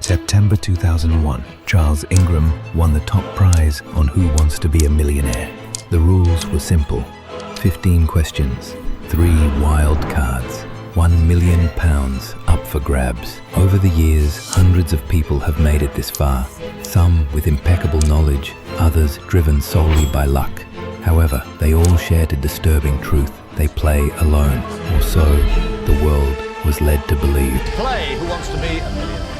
September 2001, Charles Ingram won the top prize on Who Wants to Be a Millionaire. The rules were simple. 15 questions, 3 wild cards, £1 million up for grabs. Over the years, hundreds of people have made it this far, some with impeccable knowledge, others driven solely by luck. However, they all shared a disturbing truth. They play alone, or so the world was led to believe. Play Who Wants to Be a Millionaire.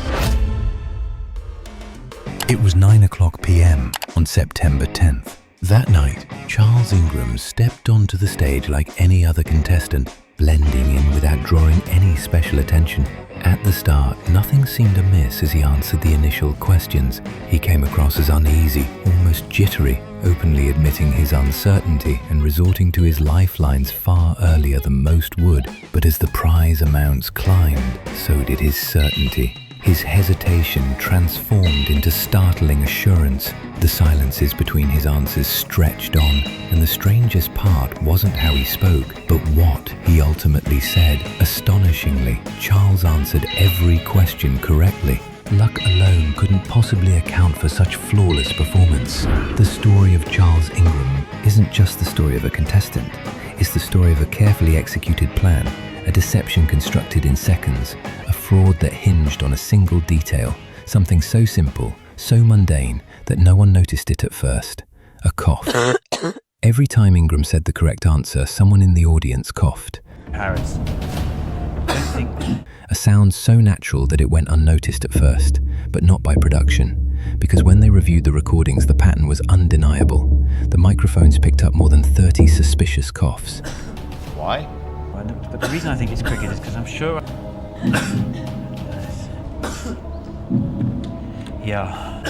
It was 9:00 p.m. on September 10th. That night, Charles Ingram stepped onto the stage like any other contestant, blending in without drawing any special attention. At the start, nothing seemed amiss as he answered the initial questions. He came across as uneasy, almost jittery, openly admitting his uncertainty and resorting to his lifelines far earlier than most would. But as the prize amounts climbed, so did his certainty. His hesitation transformed into startling assurance. The silences between his answers stretched on, and the strangest part wasn't how he spoke, but what he ultimately said. Astonishingly, Charles answered every question correctly. Luck alone couldn't possibly account for such flawless performance. The story of Charles Ingram isn't just the story of a contestant. It's the story of a carefully executed plan, a deception constructed in seconds, a fraud that hinged on a single detail, something so simple, so mundane, that no one noticed it at first. A cough. Every time Ingram said the correct answer, someone in the audience coughed. Paris. A sound so natural that it went unnoticed at first, but not by production, because when they reviewed the recordings, the pattern was undeniable. The microphones picked up more than 30 suspicious coughs. Why? But the reason I think it's cricket is because I'm sure... Yeah,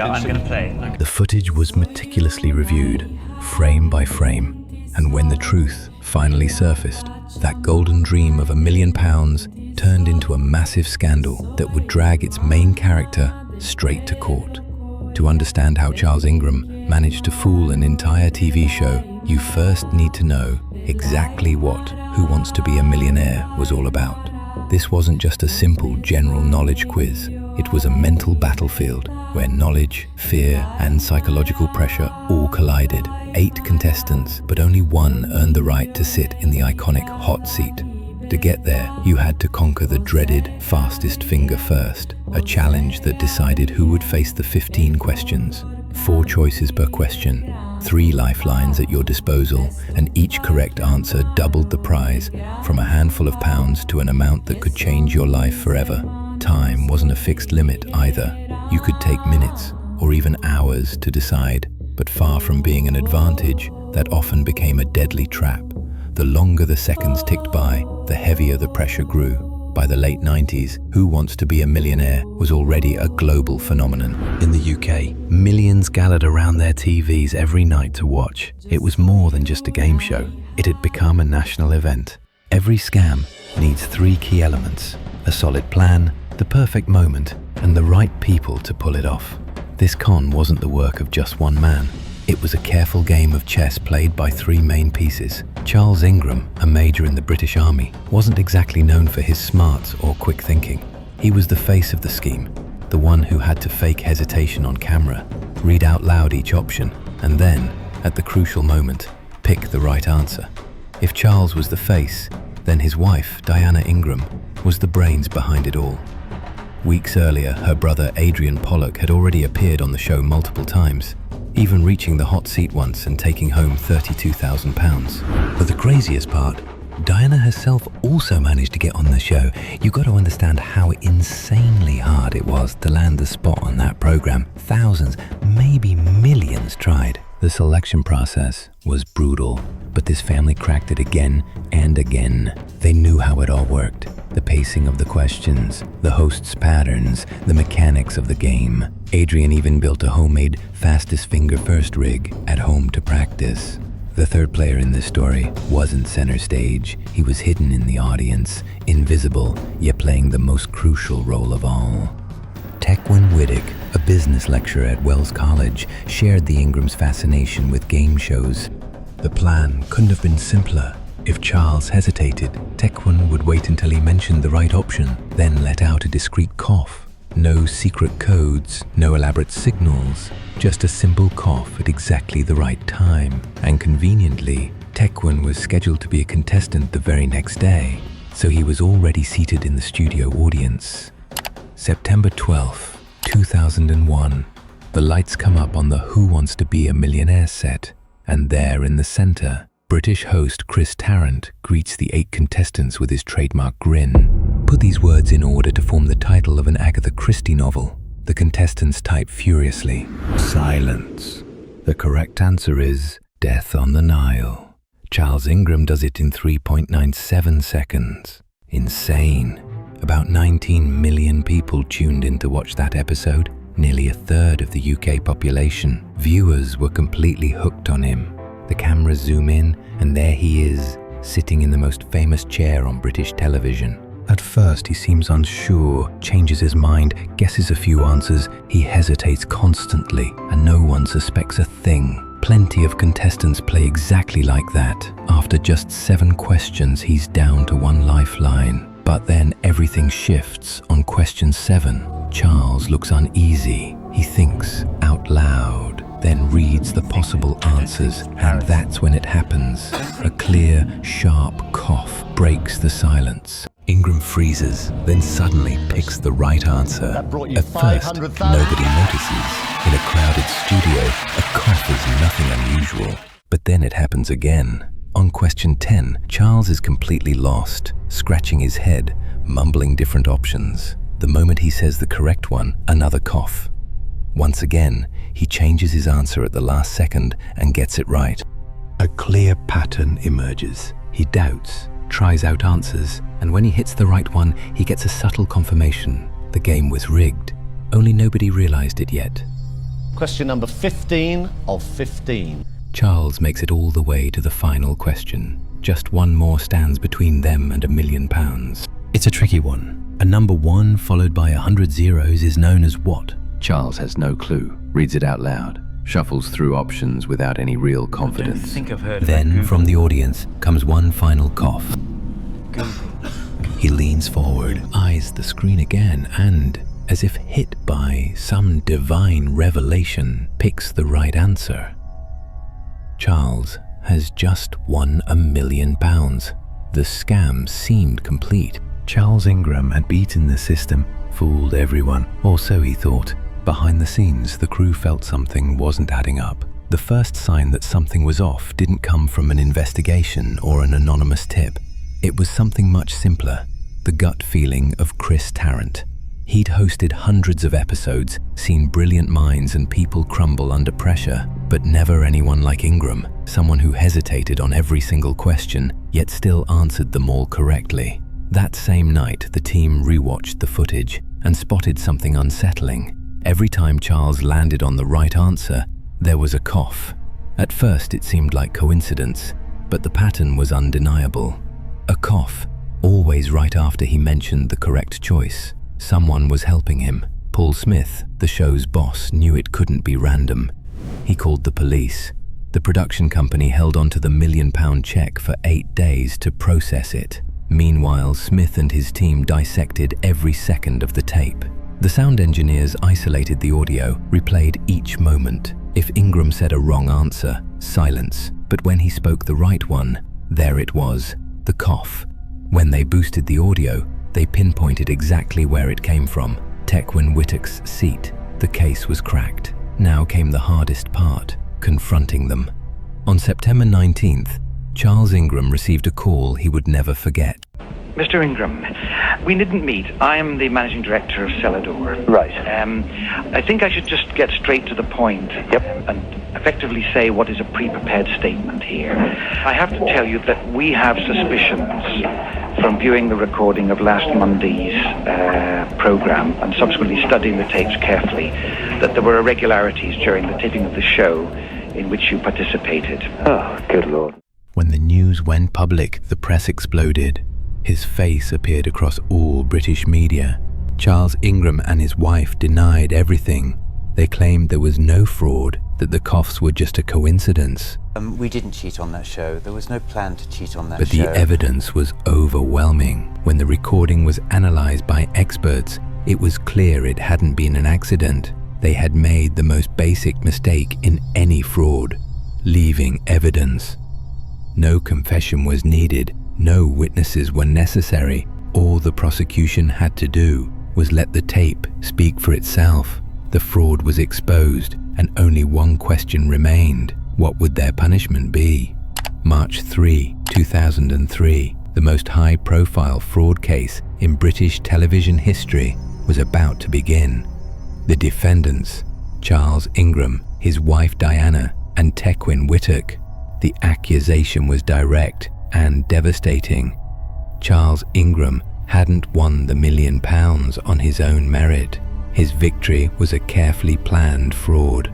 I'm going to play. The footage was meticulously reviewed, frame by frame, and when the truth finally surfaced, that golden dream of £1 million turned into a massive scandal that would drag its main character straight to court. To understand how Charles Ingram managed to fool an entire TV show, you first need to know exactly what Who Wants to Be a Millionaire was all about. This wasn't just a simple general knowledge quiz. It was a mental battlefield where knowledge, fear, and psychological pressure all collided. 8 contestants, but only one earned the right to sit in the iconic hot seat. To get there, you had to conquer the dreaded fastest finger first, a challenge that decided who would face the 15 questions. 4 choices per question, 3 lifelines at your disposal, and each correct answer doubled the prize, from a handful of pounds to an amount that could change your life forever. Time wasn't a fixed limit either. You could take minutes or even hours to decide, but far from being an advantage, that often became a deadly trap. The longer the seconds ticked by, the heavier the pressure grew. By the late 90s, Who Wants to Be a Millionaire was already a global phenomenon. In the UK, millions gathered around their TVs every night to watch. It was more than just a game show. It had become a national event. Every scam needs 3 key elements: a solid plan, the perfect moment, and the right people to pull it off. This con wasn't the work of just one man. It was a careful game of chess played by 3 main pieces. Charles Ingram, a major in the British Army, wasn't exactly known for his smarts or quick thinking. He was the face of the scheme, the one who had to fake hesitation on camera, read out loud each option, and then, at the crucial moment, pick the right answer. If Charles was the face, then his wife, Diana Ingram, was the brains behind it all. Weeks earlier, her brother Adrian Pollock had already appeared on the show multiple times, even reaching the hot seat once and taking home £32,000. But the craziest part, Diana herself also managed to get on the show. You got to understand how insanely hard it was to land the spot on that program. Thousands, maybe millions tried. The selection process was brutal, but this family cracked it again and again. They knew how it all worked. The pacing of the questions, the host's patterns, the mechanics of the game. Adrian even built a homemade fastest finger first rig at home to practice. The third player in this story wasn't center stage. He was hidden in the audience, invisible, yet playing the most crucial role of all. Tequin Wittick, a business lecturer at Wells College, shared the Ingram's fascination with game shows. The plan couldn't have been simpler. If Charles hesitated, Tequan would wait until he mentioned the right option, then let out a discreet cough. No secret codes, no elaborate signals, just a simple cough at exactly the right time. And conveniently, Tequan was scheduled to be a contestant the very next day, so he was already seated in the studio audience. September 12th, 2001. The lights come up on the Who Wants to Be a Millionaire set, and there in the center, British host Chris Tarrant greets the 8 contestants with his trademark grin. Put these words in order to form the title of an Agatha Christie novel. The contestants type furiously. Silence. The correct answer is Death on the Nile. Charles Ingram does it in 3.97 seconds. Insane. About 19 million people tuned in to watch that episode, nearly a third of the UK population. Viewers were completely hooked on him. The cameras zoom in, and there he is, sitting in the most famous chair on British television. At first, he seems unsure, changes his mind, guesses a few answers. He hesitates constantly, and no one suspects a thing. Plenty of contestants play exactly like that. After just 7 questions, he's down to 1 lifeline. But then everything shifts on question 7. Charles looks uneasy. He thinks out loud, then reads the possible answers, and that's when it happens. A clear, sharp cough breaks the silence. Ingram freezes, then suddenly picks the right answer. That brought you At first, 500,000. nobody notices. In a crowded studio, a cough is nothing unusual. But then it happens again. On question 10, Charles is completely lost, scratching his head, mumbling different options. The moment he says the correct one, another cough. Once again, he changes his answer at the last second and gets it right. A clear pattern emerges. He doubts, tries out answers, and when he hits the right one, he gets a subtle confirmation. The game was rigged. Only nobody realized it yet. Question number 15 of 15. Charles makes it all the way to the final question. Just one more stands between them and £1 million. It's a tricky one. A number 1 followed by 100 zeros is known as what? Charles has no clue, reads it out loud, shuffles through options without any real confidence. I don't think I've heard of Then, that. from the audience, comes one final cough. He leans forward, eyes the screen again, and, as if hit by some divine revelation, picks the right answer. Charles has just won £1 million. The scam seemed complete. Charles Ingram had beaten the system, fooled everyone, or so he thought. Behind the scenes, the crew felt something wasn't adding up. The first sign that something was off didn't come from an investigation or an anonymous tip. It was something much simpler, the gut feeling of Chris Tarrant. He'd hosted hundreds of episodes, seen brilliant minds and people crumble under pressure, but never anyone like Ingram, someone who hesitated on every single question, yet still answered them all correctly. That same night, the team rewatched the footage and spotted something unsettling. Every time Charles landed on the right answer, there was a cough. At first, it seemed like coincidence, but the pattern was undeniable. A cough, always right after he mentioned the correct choice. Someone was helping him. Paul Smith, the show's boss, knew it couldn't be random. He called the police. The production company held onto the £1 million check for 8 days to process it. Meanwhile, Smith and his team dissected every second of the tape. The sound engineers isolated the audio, replayed each moment. If Ingram said a wrong answer, silence. But when he spoke the right one, there it was, the cough. When they boosted the audio, they pinpointed exactly where it came from. Tequan Whittock's seat. The case was cracked. Now came the hardest part, confronting them. On September 19th, Charles Ingram received a call he would never forget. Mr. Ingram, we didn't meet. I am the managing director of Celador. Right. I think I should just get straight to the point. Yep. And effectively say what is a pre-prepared statement here. I have to tell you that we have suspicions from viewing the recording of last Monday's program and subsequently studying the tapes carefully that there were irregularities during the taping of the show in which you participated. Oh, good Lord. When the news went public, the press exploded. His face appeared across all British media. Charles Ingram and his wife denied everything. They claimed there was no fraud, that the coughs were just a coincidence. We didn't cheat on that show. There was no plan to cheat on that But show. the evidence was overwhelming. When the recording was analyzed by experts, it was clear it hadn't been an accident. They had made the most basic mistake in any fraud, leaving evidence. No confession was needed, no witnesses were necessary. All the prosecution had to do was let the tape speak for itself. The fraud was exposed, and only one question remained. What would their punishment be? March 3, 2003, the most high-profile fraud case in British television history was about to begin. The defendants, Charles Ingram, his wife Diana, and Tequin Whittock. The accusation was direct and devastating. Charles Ingram hadn't won the £1 million on his own merit. His victory was a carefully planned fraud.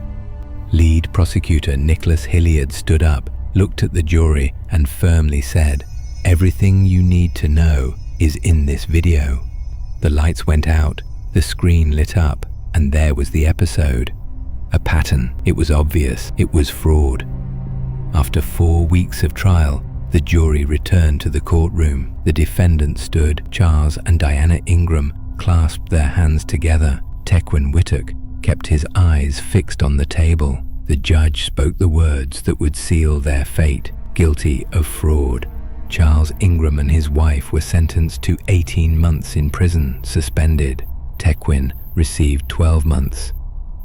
Lead prosecutor Nicholas Hilliard stood up, looked at the jury, and firmly said, "Everything you need to know is in this video." The lights went out, the screen lit up, and there was the episode. A pattern. It was obvious. It was fraud. After 4 weeks of trial, the jury returned to the courtroom. The defendants stood. Charles and Diana Ingram clasped their hands together. Tequin Whittock kept his eyes fixed on the table. The judge spoke the words that would seal their fate: guilty of fraud. Charles Ingram and his wife were sentenced to 18 months in prison, suspended. Tequin received 12 months,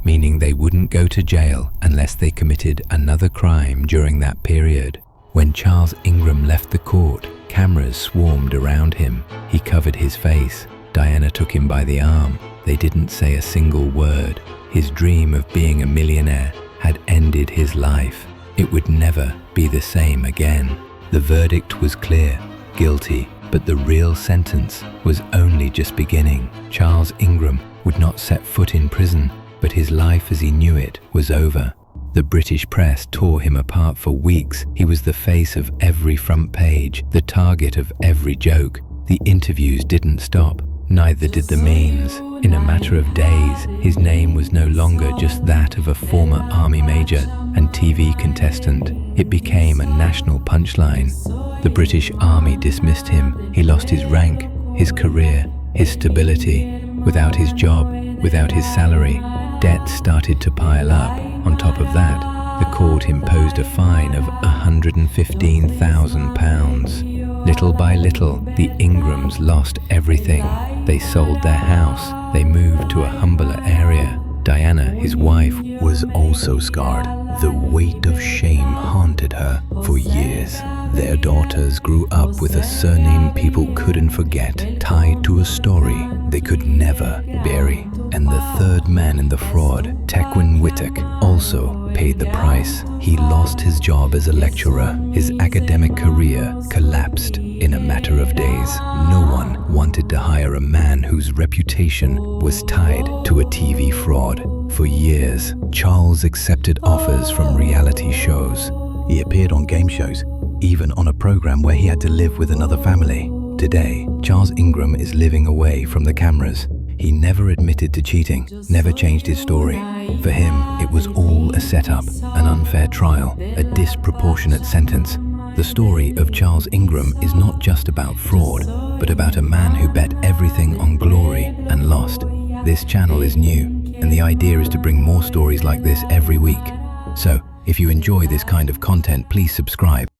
meaning they wouldn't go to jail unless they committed another crime during that period. When Charles Ingram left the court, cameras swarmed around him. He covered his face. Diana took him by the arm. They didn't say a single word. His dream of being a millionaire had ended his life. It would never be the same again. The verdict was clear, guilty, but the real sentence was only just beginning. Charles Ingram would not set foot in prison, but his life as he knew it was over. The British press tore him apart for weeks. He was the face of every front page, the target of every joke. The interviews didn't stop. Neither did the memes. In a matter of days, his name was no longer just that of a former army major and TV contestant. It became a national punchline. The British Army dismissed him. He lost his rank, his career, his stability. Without his job, without his salary, debt started to pile up. On top of that, the court imposed a fine of £115,000. Little by little, the Ingrams lost everything. They sold their house. They moved to a humbler area. Diana, his wife, was also scarred. The weight of shame haunted her for years. Their daughters grew up with a surname people couldn't forget, tied to a story they could never bury. And the third man in the fraud, Tequin Whittock, also paid the price. He lost his job as a lecturer. His academic career collapsed in a matter of days. No one wanted to hire a man whose reputation was tied to a TV fraud. For years, Charles accepted offers from reality shows. He appeared on game shows, even on a program where he had to live with another family. Today, Charles Ingram is living away from the cameras. He never admitted to cheating, never changed his story. For him, it was all a setup, an unfair trial, a disproportionate sentence. The story of Charles Ingram is not just about fraud, but about a man who bet everything on glory and lost. This channel is new, and the idea is to bring more stories like this every week. So, if you enjoy this kind of content, please subscribe.